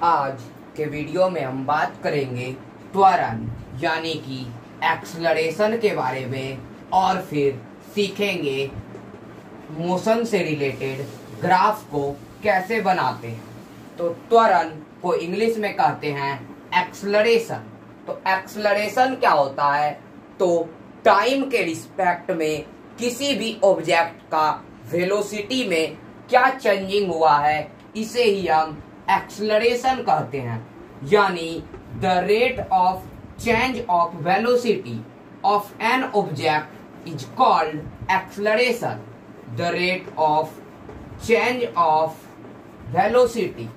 आज के वीडियो में हम बात करेंगे त्वरण यानी कि एक्सलरेशन के बारे में और फिर सीखेंगे मोशन से रिलेटेड ग्राफ को कैसे बनाते हैं। तो त्वरण को इंग्लिश में कहते हैं एक्सलरेशन। तो एक्सलरेशन क्या होता है? तो टाइम के रिस्पेक्ट में किसी भी ऑब्जेक्ट का वेलोसिटी में क्या चेंजिंग हुआ है, इसे ही हम एक्सलरेशन कहते हैं। यानी the rate of change of velocity of an object is called acceleration. The rate of change of velocity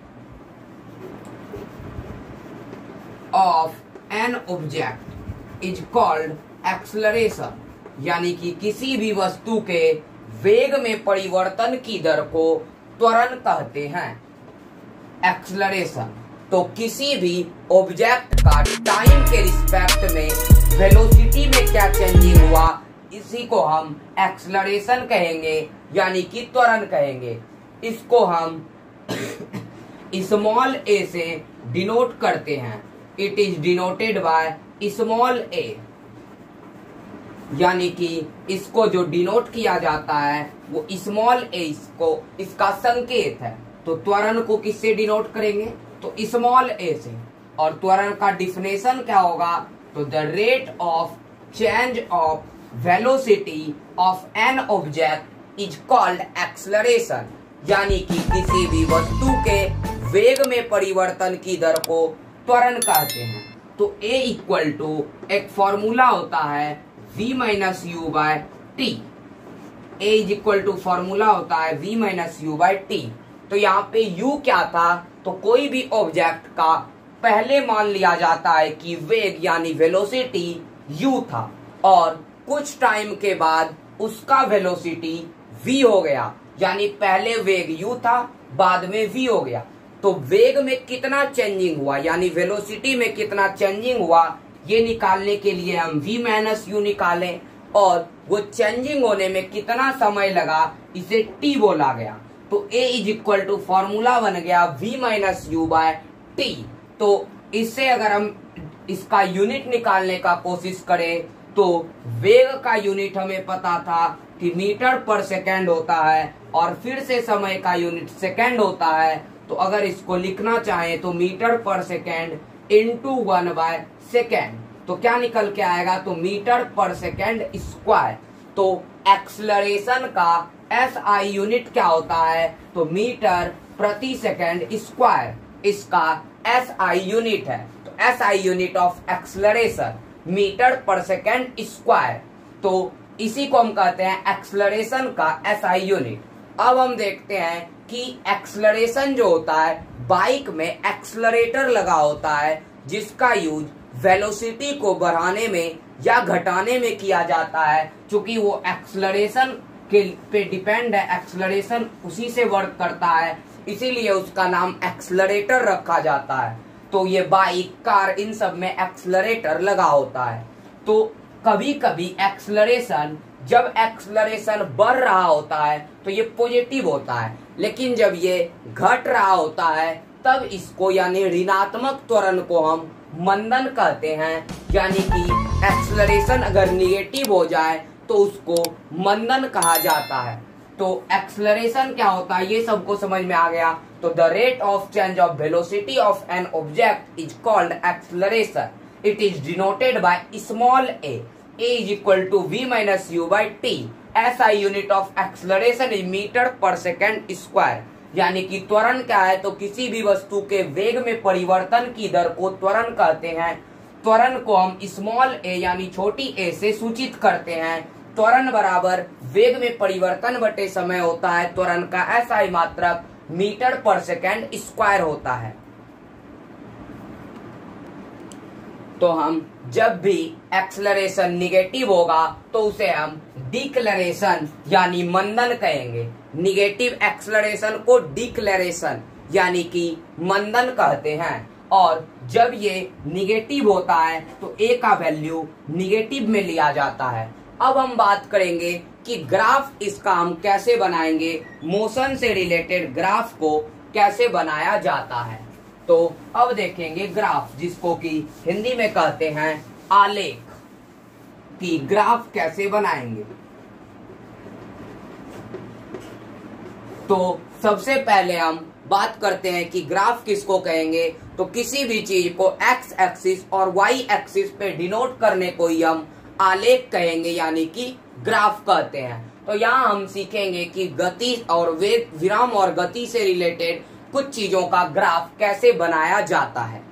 of an object is called acceleration. यानी कि किसी भी वस्तु के वेग में परिवर्तन की दर को त्वरण कहते हैं, एक्सलरेशन। तो किसी भी ऑब्जेक्ट का टाइम के रिस्पेक्ट में वेलोसिटी में क्या चेंजिंग हुआ, इसी को हम एक्सलरेशन कहेंगे यानी कि त्वरण कहेंगे। इसको हम स्मॉल ए से डिनोट करते हैं। It is denoted by small a. यानी कि इसको जो डिनोट किया जाता है वो स्मॉल ए, इसका संकेत है। तो त्वरण को किससे डिनोट करेंगे? तो स्मॉल ए से। और त्वरण का डिफिनेशन क्या होगा? तो the rate of change of velocity of an object is called acceleration. यानी कि किसी भी वस्तु के वेग में परिवर्तन की दर को त्वरण कहते हैं। तो ए इक्वल टू एक फॉर्मूला होता है v minus u by t. A is equal to formula होता है v minus u by t. तो यहाँ पे u क्या था? तो कोई भी ऑब्जेक्ट का पहले मान लिया जाता है कि वेग यानी वेलोसिटी u था और कुछ टाइम के बाद उसका वेलोसिटी v हो गया। यानी पहले वेग u था, बाद में v हो गया। तो वेग में कितना चेंजिंग हुआ यानी वेलोसिटी में कितना चेंजिंग हुआ, ये निकालने के लिए हम v माइनस यू निकालें और वो चेंजिंग होने में कितना समय लगा, इसे t बोला गया। तो a is equal to formula बन गया v minus u by t. तो इससे अगर हम इसका यूनिट निकालने का कोशिश करें तो वेग का यूनिट हमें पता था कि मीटर पर सेकेंड होता है और फिर से समय का यूनिट सेकेंड होता है। तो अगर इसको लिखना चाहें तो मीटर पर सेकेंड इंटू 1 बाय सेकेंड, तो क्या निकल के आएगा? तो मीटर पर सेकेंड स्क्वायर। तो एक्सलरेशन का SI यूनिट क्या होता है? तो मीटर प्रति सेकेंड स्क्वायर इसका SI यूनिट है। तो SI unit of acceleration metre पर सेकेंड स्क्वायर। तो इसी को हम कहते हैं एक्सलरेशन का SI यूनिट। अब हम देखते हैं कि एक्सलरेशन जो होता है, बाइक में एक्सलरेटर लगा होता है जिसका यूज वेलोसिटी को बढ़ाने में या घटाने में किया जाता है। क्योंकि वो एक्सलरेशन के पे डिपेंड है, एक्सलरेशन उसी से वर्क करता है, इसीलिए उसका नाम एक्सलरेटर रखा जाता है। तो ये बाइक, कार, इन सब में एक्सलरेटर लगा होता है। तो कभी कभी एक्सलरेशन, जब एक्सलरेशन बढ़ रहा होता है तो ये पॉजिटिव होता है, लेकिन जब ये घट रहा होता है तब इसको यानी ऋणात्मक त्वरण को हम मंदन कहते हैं। यानी कि एक्सलरेशन अगर निगेटिव हो जाए तो उसको मंदन कहा जाता है। तो एक्सलरेशन क्या होता है ये सबको समझ में आ गया। तो the rate of change of velocity of an object is called acceleration. It is denoted by small a. A is equal to v minus u by t. SI unit of acceleration is metre पर second square. यानी कि त्वरण क्या है? तो किसी भी वस्तु के वेग में परिवर्तन की दर को त्वरण कहते हैं। त्वरण को हम स्मॉल ए यानी छोटी a से सूचित करते हैं। त्वरण बराबर वेग में परिवर्तन बटे समय होता है। त्वरण का SI मात्रक मीटर पर सेकेंड स्क्वायर होता है। तो हम जब भी एक्सलरेशन निगेटिव होगा तो उसे हम डिक्लेरेशन यानी मंदन कहेंगे। निगेटिव एक्सलरेशन को डिक्लेरेशन यानी कि मंदन कहते हैं। और जब ये निगेटिव होता है तो ए का वैल्यू निगेटिव में लिया जाता है। अब हम बात करेंगे कि ग्राफ इसका हम कैसे बनाएंगे, मोशन से रिलेटेड ग्राफ को कैसे बनाया जाता है। तो अब देखेंगे ग्राफ, जिसको कि हिंदी में कहते हैं आलेख, कि ग्राफ कैसे बनाएंगे। तो सबसे पहले हम बात करते हैं कि ग्राफ किसको कहेंगे। तो किसी भी चीज को एक्स एक्सिस और वाई एक्सिस पे डिनोट करने को ही हम आलेख कहेंगे, यानी कि ग्राफ कहते हैं। तो यहाँ हम सीखेंगे कि गति और वेग, विराम और गति से रिलेटेड कुछ चीजों का ग्राफ कैसे बनाया जाता है।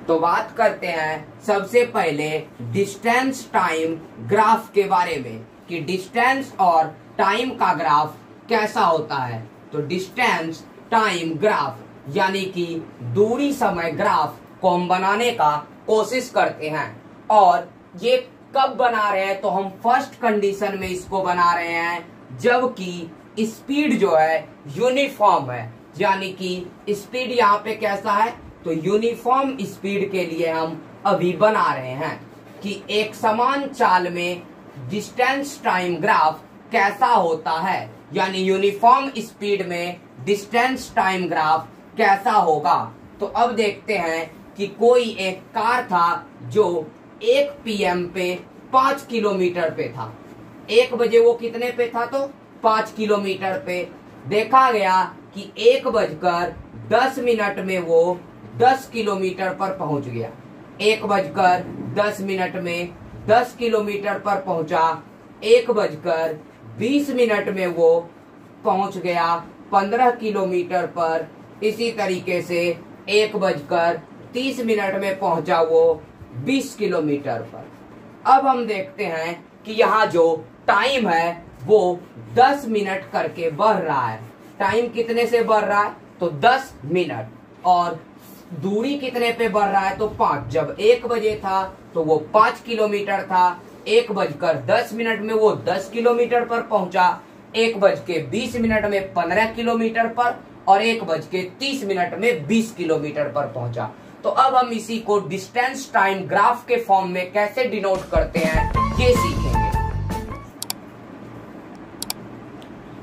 तो बात करते हैं सबसे पहले डिस्टेंस टाइम ग्राफ के बारे में, कि डिस्टेंस और टाइम का ग्राफ कैसा होता है। तो डिस्टेंस टाइम ग्राफ यानी कि दूरी समय ग्राफ को हम बनाने का कोशिश करते हैं। और ये कब बना रहे हैं, तो हम फर्स्ट कंडीशन में इसको बना रहे हैं जबकि स्पीड जो है यूनिफॉर्म है, यानी कि स्पीड यहाँ पे कैसा है, तो यूनिफॉर्म स्पीड के लिए हम अभी बना रहे हैं कि एक समान चाल में डिस्टेंस टाइम ग्राफ कैसा होता है, यानी यूनिफॉर्म स्पीड में डिस्टेंस टाइम ग्राफ कैसा होगा। तो अब देखते हैं कि कोई एक कार था जो 1 PM पे 5 किलोमीटर पे था। 1 बजे वो कितने पे था, तो 5 किलोमीटर पे। देखा गया कि 1:10 में वो 10 किलोमीटर पर पहुंच गया। 1:10 में 10 किलोमीटर पर पहुंचा। 1:20 में वो पहुंच गया 15 किलोमीटर पर। इसी तरीके से 1:30 में पहुंचा वो 20 किलोमीटर पर। अब हम देखते हैं कि यहाँ जो टाइम है वो 10 मिनट करके बढ़ रहा है। टाइम कितने से बढ़ रहा है, तो 10 मिनट। और दूरी कितने पे बढ़ रहा है, तो 5। जब 1 बजे था तो वो 5 किलोमीटर था। 1:10 में वो 10 किलोमीटर पर पहुंचा। 1:20 में 15 किलोमीटर पर, और 1:30 में 20 किलोमीटर पर पहुंचा। तो अब हम इसी को डिस्टेंस टाइम ग्राफ के फॉर्म में कैसे डिनोट करते हैं ये सीखेंगे।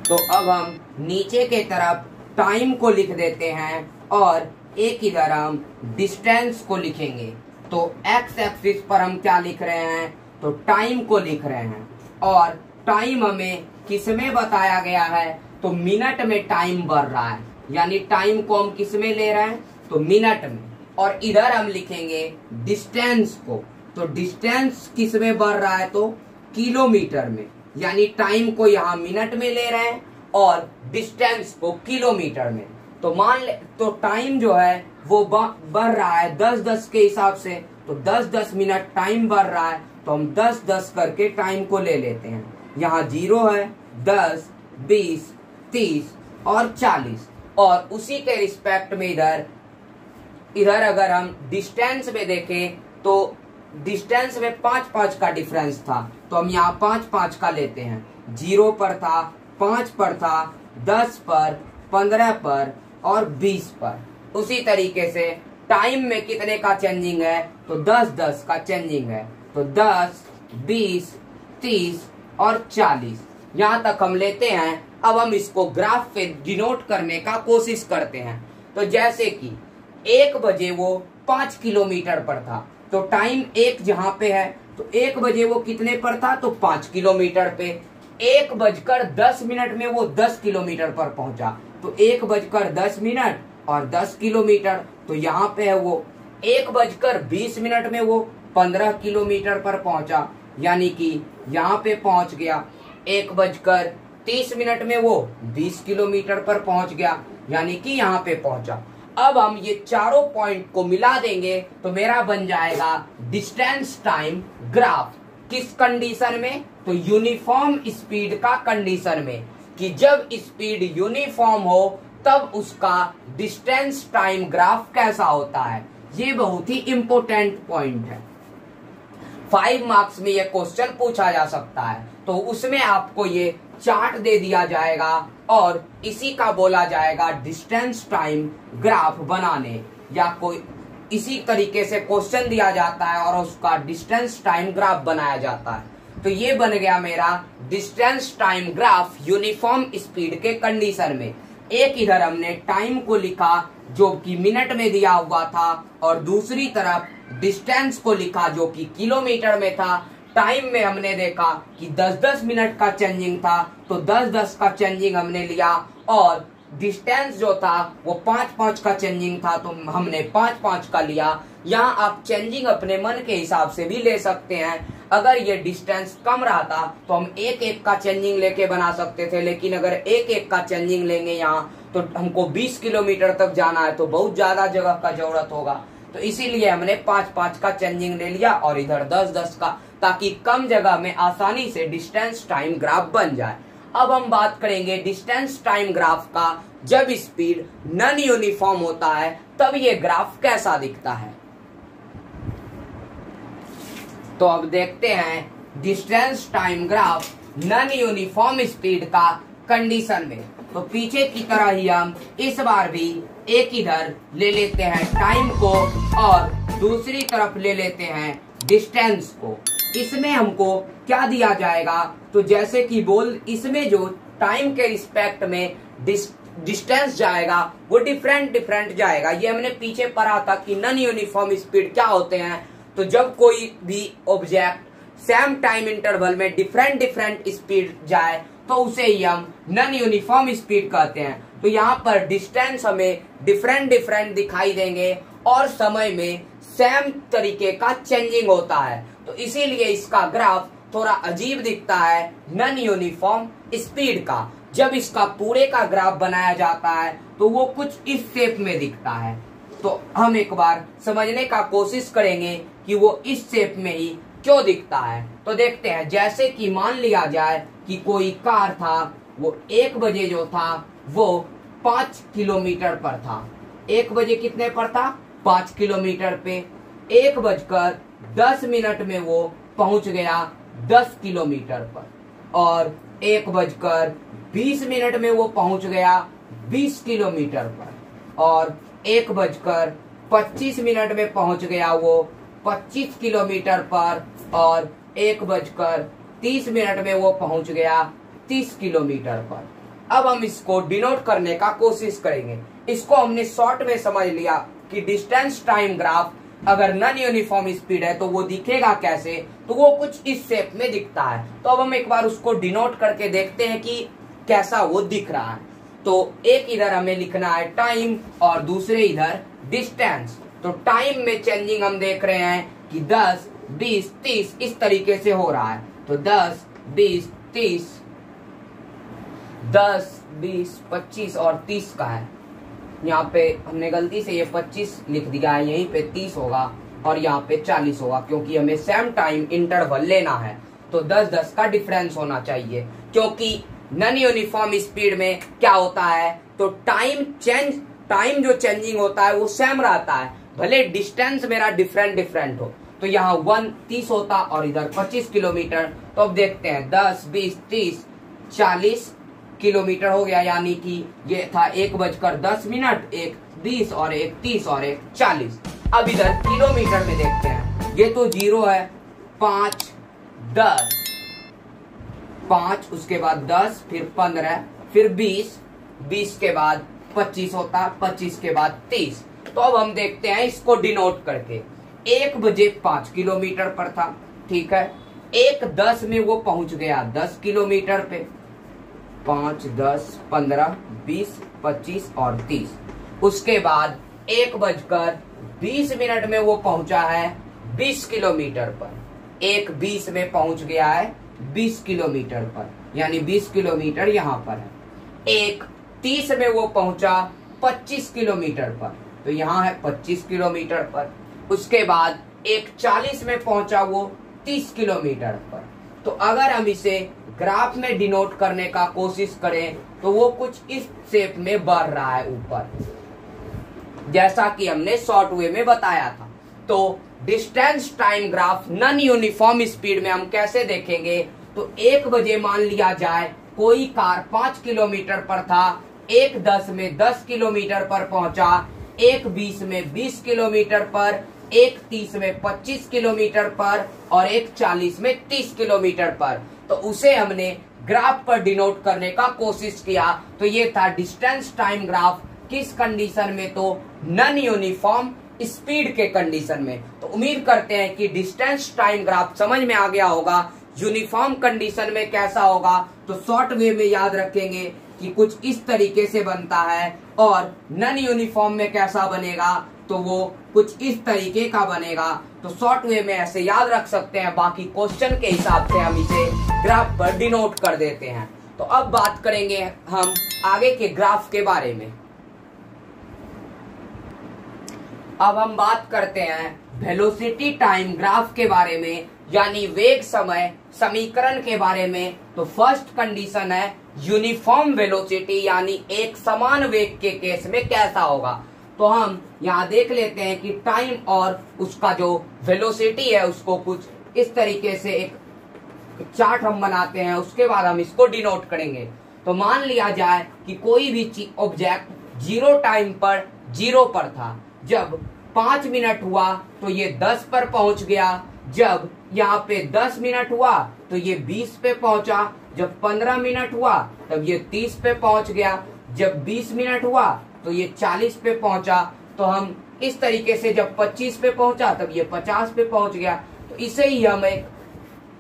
तो अब हम नीचे के तरफ टाइम को लिख देते हैं और एक इधर हम डिस्टेंस को लिखेंगे। तो एक्स एक्सिस पर हम क्या लिख रहे हैं, तो टाइम को लिख रहे हैं। और टाइम हमें किसमें बताया गया है, तो मिनट में टाइम बढ़ रहा है, यानी टाइम को हम किसमें ले रहे हैं, तो मिनट में। और इधर हम लिखेंगे डिस्टेंस को। तो डिस्टेंस किसमें बढ़ रहा है, तो किलोमीटर में, यानी टाइम को यहाँ मिनट में ले रहे हैं और डिस्टेंस को किलोमीटर में। तो मान ले, तो टाइम जो है वो बढ़ रहा है 10-10 के हिसाब से। तो 10-10 मिनट टाइम बढ़ रहा है, तो हम 10-10 करके टाइम को ले लेते हैं। यहाँ 0 है, 10, 20, 30 और 40। और उसी के रिस्पेक्ट में इधर अगर हम डिस्टेंस में देखें तो डिस्टेंस में 5-5 का डिफरेंस था, तो हम यहाँ 5-5 का लेते हैं। 0 पर था, 5 पर था, 10 पर, 15 पर और 20 पर। उसी तरीके से टाइम में कितने का चेंजिंग है, तो 10-10 का चेंजिंग है। तो 10, 20, 30 और 40 यहाँ तक हम लेते हैं। अब हम इसको ग्राफ पे डिनोट करने का कोशिश करते हैं। तो जैसे कि 1 बजे वो 5 किलोमीटर पर था, तो टाइम 1 जहाँ पे है, तो 1 बजे वो कितने पर था, तो 5 किलोमीटर पे। 1:10 में वो 10 किलोमीटर पर पहुंचा। तो 1:10 और 10 किलोमीटर, तो यहाँ पे है वो 1:20 में वो 15 किलोमीटर पर पहुंचा, यानी कि यहाँ पे पहुंच गया। 1:30 में वो 20 किलोमीटर पर पहुंच गया, यानी कि यहाँ पे पहुंचा। अब हम ये चारों पॉइंट को मिला देंगे तो मेरा बन जाएगा डिस्टेंस टाइम ग्राफ। किस कंडीशन में, तो यूनिफॉर्म स्पीड का कंडीशन में, कि जब स्पीड यूनिफॉर्म हो तब उसका डिस्टेंस टाइम ग्राफ कैसा होता है। ये बहुत ही इंपॉर्टेंट पॉइंट है। 5 मार्क्स में ये क्वेश्चन पूछा जा सकता है। तो उसमें आपको ये चार्ट दे दिया जाएगा और इसी का बोला जाएगा डिस्टेंस टाइम ग्राफ बनाने, या कोई इसी तरीके से क्वेश्चन दिया जाता है और उसका डिस्टेंस टाइम ग्राफ बनाया जाता है। तो ये बन गया मेरा distance time graph uniform speed के कंडीशन में। एक इधर हमने टाइम को लिखा जो कि मिनट में दिया हुआ था, और दूसरी तरफ डिस्टेंस को लिखा जो कि किलोमीटर में था। टाइम में हमने देखा कि 10-10 मिनट का चेंजिंग था, तो 10-10 का चेंजिंग हमने लिया, और डिस्टेंस जो था वो 5-5 का चेंजिंग था, तो हमने 5-5 का लिया। यहाँ आप चेंजिंग अपने मन के हिसाब से भी ले सकते हैं। अगर ये डिस्टेंस कम रहा था तो हम 1-1 का चेंजिंग लेके बना सकते थे, लेकिन अगर 1-1 का चेंजिंग लेंगे यहाँ तो हमको 20 किलोमीटर तक जाना है, तो बहुत ज्यादा जगह का जरूरत होगा। तो इसीलिए हमने 5-5 का चेंजिंग ले लिया और इधर 10-10 का, ताकि कम जगह में आसानी से डिस्टेंस टाइम ग्राफ बन जाए। अब हम बात करेंगे डिस्टेंस टाइम ग्राफ का। जब स्पीड नॉन यूनिफॉर्म होता है तब ये ग्राफ कैसा दिखता है। तो अब देखते हैं distance time graph non uniform speed का कंडीशन में। तो पीछे की तरह ही हम इस बार भी एक इधर ले लेते हैं टाइम को और दूसरी तरफ ले लेते हैं डिस्टेंस को। इसमें हमको क्या दिया जाएगा, तो जैसे कि इसमें जो टाइम के रिस्पेक्ट में डिस्टेंस जाएगा वो डिफरेंट जाएगा। ये हमने पीछे पढ़ा था कि नॉन यूनिफॉर्म स्पीड क्या होते हैं। तो जब कोई भी ऑब्जेक्ट सेम टाइम इंटरवल में डिफरेंट स्पीड जाए तो उसे ही हम नॉन यूनिफॉर्म स्पीड कहते हैं। तो यहाँ पर डिस्टेंस हमें डिफरेंट दिखाई देंगे और समय में सेम तरीके का चेंजिंग होता है, तो इसीलिए इसका ग्राफ थोड़ा अजीब दिखता है नॉन यूनिफॉर्म स्पीड का। जब इसका पूरे का ग्राफ बनाया जाता है तो वो कुछ इस शेप में दिखता है। तो हम एक बार समझने का कोशिश करेंगे कि वो इस शेप में ही क्यों दिखता है। तो देखते हैं, जैसे कि मान लिया जाए कि कोई कार था, वो 1 बजे जो था वो 5 किलोमीटर पर था। 1 बजे कितने पर था, 5 किलोमीटर पे। 1:10 में वो पहुंच गया 10 किलोमीटर पर, और 1:20 में वो पहुंच गया 20 किलोमीटर पर, और 1:25 में पहुंच गया वो 25 किलोमीटर पर, और 1:30 में वो पहुंच गया 30 किलोमीटर पर। अब हम इसको डिनोट करने का कोशिश करेंगे। इसको हमने शॉर्ट में समझ लिया कि डिस्टेंस टाइम ग्राफ अगर नॉन यूनिफॉर्म स्पीड है तो वो दिखेगा कैसे, तो वो कुछ इस शेप में दिखता है। तो अब हम एक बार उसको डिनोट करके देखते हैं कि कैसा वो दिख रहा है। तो एक इधर हमें लिखना है टाइम और दूसरे इधर डिस्टेंस। तो टाइम में चेंजिंग हम देख रहे हैं कि 10, 20, 30 इस तरीके से हो रहा है। तो 10, 20, 30, 10, 20, 25 और 30 का है। यहाँ पे हमने गलती से ये 25 लिख दिया है, यहीं पे 30 होगा और यहाँ पे 40 होगा, क्योंकि हमें सेम टाइम इंटरवल लेना है। तो 10-10 का डिफरेंस होना चाहिए, क्योंकि नॉन यूनिफॉर्म स्पीड में क्या होता है, तो टाइम जो चेंजिंग होता है वो सेम रहता है, भले डिस्टेंस मेरा डिफरेंट हो। तो यहाँ 30 होता और इधर 25 किलोमीटर। तो अब देखते हैं 10, 20, 30, 40 किलोमीटर हो गया, यानी कि ये था 1:10, 1:20 और 1:30 और 1:40। अब इधर किलोमीटर में देखते हैं, ये तो 0 है, 5, 10, 5 उसके बाद 10, फिर 15, फिर 20, 20 के बाद 25 होता, 25 के बाद 30। तो अब हम देखते हैं इसको डिनोट करके। 1 बजे 5 किलोमीटर पर था, ठीक है। 1:10 में वो पहुंच गया 10 किलोमीटर पे। 5, 10, 15, 20, 25 और 30। उसके बाद 1:20 में वो पहुंचा है 20 किलोमीटर पर। 1:20 में पहुंच गया है 20 किलोमीटर पर, यानी 20 किलोमीटर यहाँ पर है। 1:30 में वो पहुंचा 25 किलोमीटर पर, तो यहाँ है 25 किलोमीटर पर। उसके बाद 1:40 में पहुंचा वो 30 किलोमीटर पर। तो अगर हम इसे ग्राफ में डिनोट करने का कोशिश करें तो वो कुछ इस शेप में बढ़ रहा है ऊपर, जैसा कि हमने शॉर्ट वे में बताया था। तो distance time graph non uniform speed में हम कैसे देखेंगे, तो 1 बजे मान लिया जाए कोई कार 5 किलोमीटर पर था, 1:10 में 10 किलोमीटर पर पहुंचा, 1:20 में 20 किलोमीटर पर, 1:30 में 25 किलोमीटर पर और 1:40 में 30 किलोमीटर पर। तो उसे हमने ग्राफ पर डिनोट करने का कोशिश किया। तो ये था डिस्टेंस टाइम ग्राफ, किस कंडीशन में, तो नॉन यूनिफॉर्म स्पीड के कंडीशन में। तो उम्मीद करते हैं कि डिस्टेंस टाइम ग्राफ समझ में आ गया होगा। यूनिफॉर्म कंडीशन में कैसा होगा, तो शॉर्ट वे में याद रखेंगे कि कुछ इस तरीके से बनता है, और नॉन यूनिफॉर्म में कैसा बनेगा, तो वो कुछ इस तरीके का बनेगा। तो शॉर्ट वे में ऐसे याद रख सकते हैं, बाकी क्वेश्चन के हिसाब से हम इसे ग्राफ पर डिनोट कर देते हैं। तो अब बात करेंगे हम आगे के ग्राफ के बारे में। अब हम बात करते हैं वेलोसिटी टाइम ग्राफ के बारे में, यानी वेग समय समीकरण के बारे में। तो फर्स्ट कंडीशन है यूनिफॉर्म वेलोसिटी, यानी एक समान वेग के केस में कैसा होगा। तो हम यहाँ देख लेते हैं कि टाइम और उसका जो वेलोसिटी है उसको कुछ इस तरीके से एक चार्ट हम बनाते हैं, उसके बाद हम इसको डिनोट करेंगे। तो मान लिया जाए कि कोई भी ऑब्जेक्ट 0 टाइम पर 0 पर था। जब 5 मिनट हुआ तो ये 10 पर पहुंच गया। जब यहाँ पे 10 मिनट हुआ तो ये 20 पे पहुंचा। जब 15 मिनट हुआ तब ये 30 पे पहुंच गया। जब 20 मिनट हुआ तो ये 40 पे पहुंचा। तो हम इस तरीके से जब 25 पे पहुंचा तब ये 50 पे पहुंच गया। तो इसे ही हम एक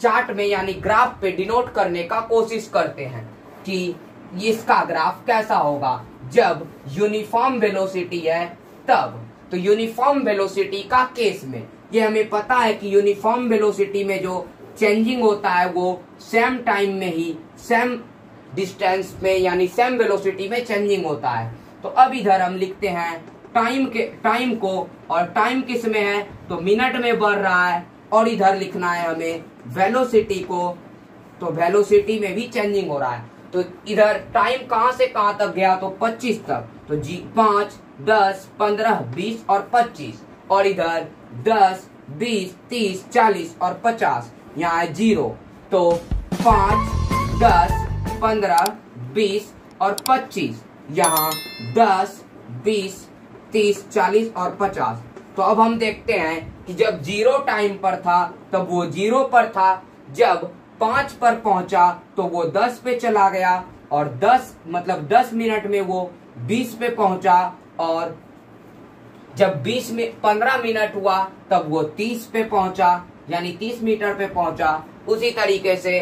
चार्ट में यानी ग्राफ पे डिनोट करने का कोशिश करते हैं कि इसका ग्राफ कैसा होगा जब यूनिफॉर्म वेलोसिटी है तब। तो यूनिफॉर्म वेलोसिटी का केस में ये हमें पता है कि यूनिफॉर्म वेलोसिटी में जो चेंजिंग होता है वो सेम टाइम में ही सेम डिस्टेंस में यानी सेम वेलोसिटी में चेंजिंग होता है। तो अब इधर हम लिखते हैं टाइम को, और टाइम किस में है, तो मिनट में बढ़ रहा है, और इधर लिखना है हमें वेलोसिटी को, तो वेलोसिटी में भी चेंजिंग हो रहा है। तो इधर टाइम कहां से कहां तक गया, तो 25 तक। तो 5, 10, 15, 20 और 25, और इधर 10, 20, 30, 40 और 50, यहाँ है 0। तो 5, 10, 15, 20 और 25, यहाँ 10, 20, 30, 40 और 50। तो अब हम देखते हैं कि जब 0 टाइम पर था तब वो 0 पर था। जब 5 पर पहुंचा तो वो 10 पे चला गया, और 10 मिनट में वो 20 पे पहुंचा, और जब 15 मिनट हुआ तब वो 30 पे पहुंचा यानी 30 मीटर पे पहुंचा। उसी तरीके से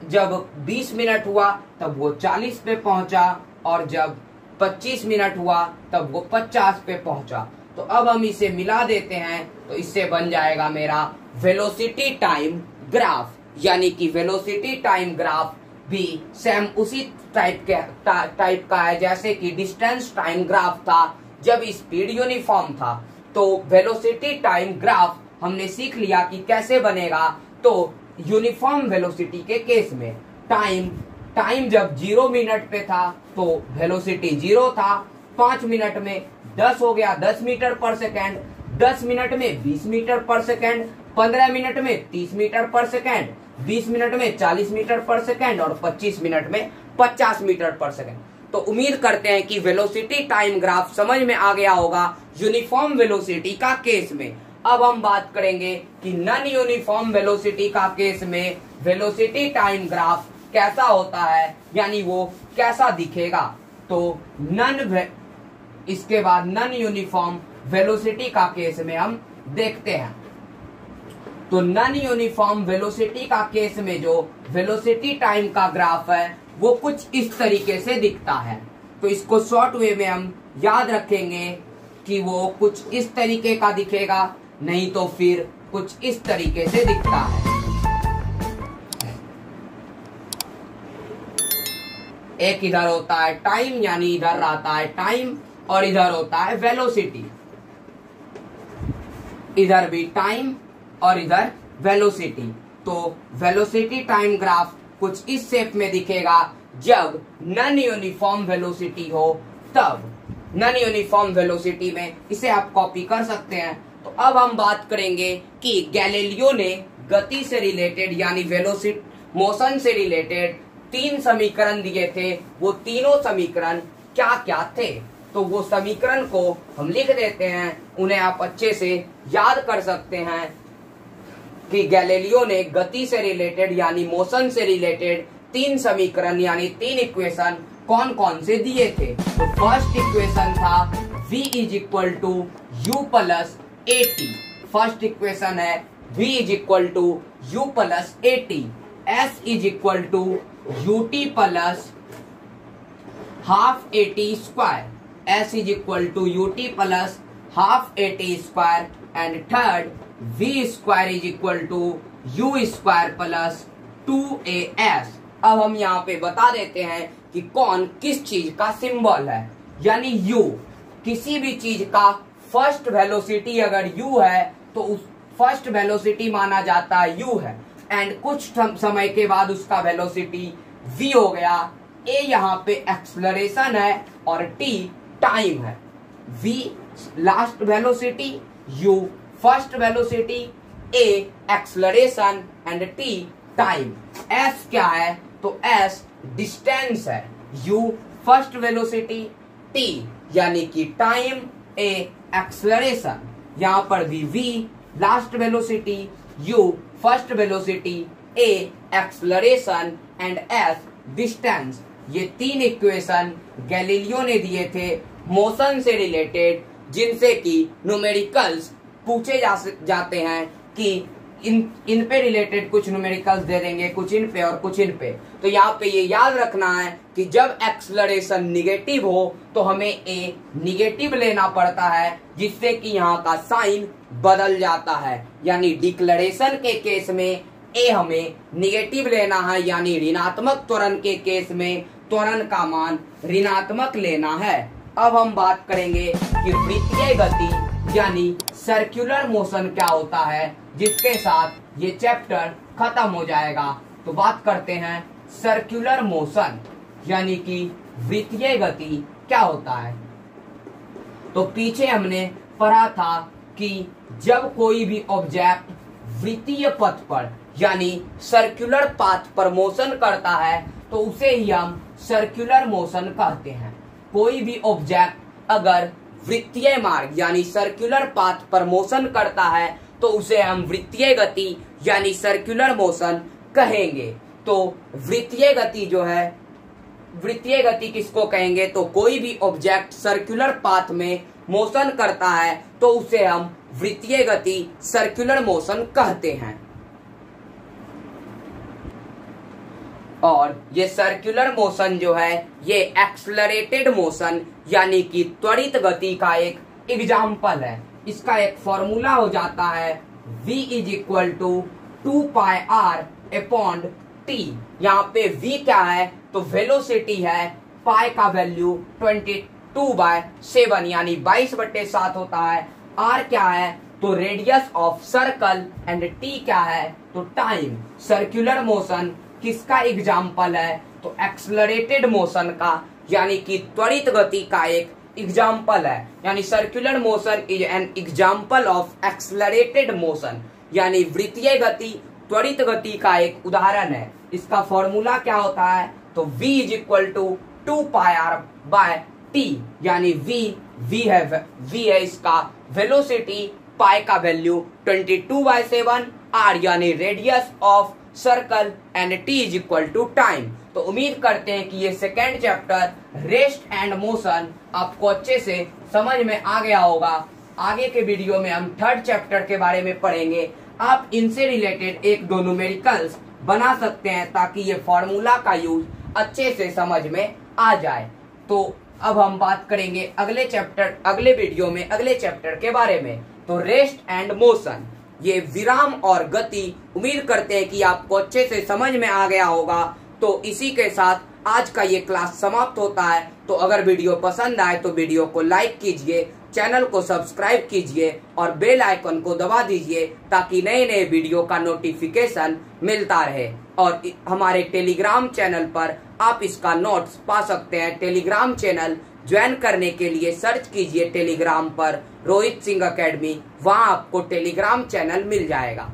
जब 20 मिनट हुआ तब वो 40 पे पहुंचा, और जब 25 मिनट हुआ तब वो 50 पे पहुंचा। तो अब हम इसे मिला देते हैं, तो इससे बन जाएगा मेरा वेलोसिटी टाइम ग्राफ, यानी कि वेलोसिटी टाइम ग्राफ भी सेम उसी टाइप का है जैसे कि डिस्टेंस टाइम ग्राफ था जब स्पीड यूनिफॉर्म था। तो वेलोसिटी टाइम ग्राफ हमने सीख लिया कि कैसे बनेगा। तो यूनिफॉर्म वेलोसिटी के केस में टाइम जब 0 मिनट पे था तो वेलोसिटी 0 था। 5 मिनट में 10 हो गया 10 मीटर पर सेकेंड, 10 मिनट में 20 मीटर पर सेकेंड, 15 मिनट में 30 मीटर पर सेकेंड, 20 मिनट में 40 मीटर पर सेकेंड, और 25 मिनट में 50 मीटर पर सेकेंड। तो उम्मीद करते हैं कि वेलोसिटी टाइम ग्राफ समझ में आ गया होगा यूनिफॉर्म वेलोसिटी का केस में। अब हम बात करेंगे कि नॉन यूनिफॉर्म वेलोसिटी का केस में वेलोसिटी टाइम ग्राफ कैसा होता है, यानी वो कैसा दिखेगा। तो इसके बाद नॉन यूनिफॉर्म वेलोसिटी का केस में हम देखते हैं। तो नॉन यूनिफॉर्म वेलोसिटी का केस में जो वेलोसिटी टाइम का ग्राफ है वो कुछ इस तरीके से दिखता है। तो इसको शॉर्ट वे में हम याद रखेंगे कि वो कुछ इस तरीके का दिखेगा, नहीं तो फिर कुछ इस तरीके से दिखता है। एक इधर होता है टाइम, यानी इधर रहता है टाइम, और इधर होता है वेलोसिटी। इधर भी टाइम और इधर वेलोसिटी। तो वेलोसिटी टाइम ग्राफ कुछ इस शेप में दिखेगा जब नॉन यूनिफॉर्म वेलोसिटी हो तब। नॉन यूनिफॉर्म वेलोसिटी में इसे आप कॉपी कर सकते हैं। तो अब हम बात करेंगे कि गैलीलियो ने गति से रिलेटेड यानी वेलोसिटी मोशन से रिलेटेड 3 समीकरण दिए थे। वो तीनों समीकरण क्या क्या थे, तो वो समीकरण को हम लिख देते हैं, उन्हें आप अच्छे से याद कर सकते हैं कि गैलीलियो ने गति से रिलेटेड यानी मोशन से रिलेटेड तीन समीकरण यानी तीन इक्वेशन कौन कौन से दिए थे। तो फर्स्ट इक्वेशन था v is equal to u plus a t. First equation है v is equal to u plus a t, s is equal to u t plus half a t square, s is equal to u t plus half a t square, and third v square is equal to u square plus 2as। अब हम यहाँ पे बता देते हैं कि कौन किस चीज का सिंबल है, यानी u। किसी भी चीज का फर्स्ट वेलोसिटी अगर u है तो उस फर्स्ट वेलोसिटी माना जाता है u है, एंड कुछ समय के बाद उसका वेलोसिटी v हो गया। a यहाँ पे एक्सलरेशन है और t टाइम है। v last velocity, u first velocity, a acceleration and t time. s क्या है, तो s डिस्टेंस है, u फर्स्ट वेलोसिटी, t यानी कि टाइम, a एक्सलरेशन। यहाँ पर भी v last velocity, u first velocity, a acceleration and s distance. ये तीन इक्वेशन गैलीलियो ने दिए थे मोशन से रिलेटेड, जिनसे कि न्यूमेरिकल्स पूछे जाते हैं कि इन पे रिलेटेड कुछ न्यूमेरिकल्स दे देंगे, कुछ इन पे और कुछ इन पे। तो यहाँ पे ये याद रखना है कि जब एक्सलरेशन निगेटिव हो तो हमें ए निगेटिव लेना पड़ता है, जिससे कि यहाँ का साइन बदल जाता है। यानी डिक्लेरेशन के केस में ए हमें निगेटिव लेना है, यानी ऋणात्मक त्वरण के केस में त्वरण का मान ऋणात्मक लेना है। अब हम बात करेंगे कि वृत्तीय गति यानी सर्कुलर मोशन क्या होता है, जिसके साथ ये चैप्टर खत्म हो जाएगा। तो बात करते हैं सर्कुलर मोशन यानी कि वृत्तीय गति क्या होता है। तो पीछे हमने पढ़ा था कि जब कोई भी ऑब्जेक्ट वृत्तीय पथ पर यानी सर्कुलर पाथ पर मोशन करता है तो उसे ही हम सर्कुलर मोशन कहते हैं। कोई भी ऑब्जेक्ट अगर वृत्तीय मार्ग यानी सर्कुलर पाथ पर मोशन करता है तो उसे हम वृत्तीय गति यानी सर्कुलर मोशन कहेंगे। तो वृत्तीय गति जो है, वृत्तीय गति किसको कहेंगे, तो कोई भी ऑब्जेक्ट सर्कुलर पाथ में मोशन करता है तो उसे हम वृत्तीय गति सर्कुलर मोशन कहते हैं। और ये सर्कुलर मोशन जो है ये एक्सलरेटेड मोशन यानी कि त्वरित गति का एक एग्जाम्पल है। इसका एक फॉर्मूला हो जाता है v is equal to 2 pi r upon t। यहाँ पे v क्या है, तो वेलोसिटी है, पाई का वैल्यू 22/7 यानी 22/7 होता है। r क्या है, तो radius of circle, and t क्या है, तो टाइम। सर्कुलर मोशन किसका एग्जाम्पल है, तो एक्सलरेटेड मोशन का यानी कि त्वरित गति का एक एग्जाम्पल है। यानी circular motion is an example of accelerated motion, यानी वृत्तीय गति त्वरित गति का एक उदाहरण है। इसका फॉर्मूला क्या होता है, तो v is equal to 2 pi r by t, यानी v है इसका वेलोसिटी, पाई का वैल्यू 22/7, r यानी radius of circle, and t is equal to time. तो उम्मीद करते हैं कि ये second chapter rest and motion आपको अच्छे से समझ में आ गया होगा। आगे के वीडियो में हम थर्ड चैप्टर के बारे में पढ़ेंगे। आप इनसे रिलेटेड एक दो न्यूमेरिकल्स बना सकते हैं ताकि ये फॉर्मूला का यूज अच्छे से समझ में आ जाए। तो अब हम बात करेंगे अगले वीडियो में अगले चैप्टर के बारे में। तो रेस्ट एंड मोशन, ये विराम और गति, उम्मीद करते हैं कि आपको अच्छे से समझ में आ गया होगा। तो इसी के साथ आज का ये क्लास समाप्त होता है। तो अगर वीडियो पसंद आए तो वीडियो को लाइक कीजिए, चैनल को सब्सक्राइब कीजिए और बेल आइकन को दबा दीजिए ताकि नए नए वीडियो का नोटिफिकेशन मिलता रहे। और हमारे टेलीग्राम चैनल पर आप इसका नोट्स पा सकते हैं। टेलीग्राम चैनल ज्वाइन करने के लिए सर्च कीजिए टेलीग्राम पर रोहित सिंह अकेडमी, वहां आपको टेलीग्राम चैनल मिल जाएगा।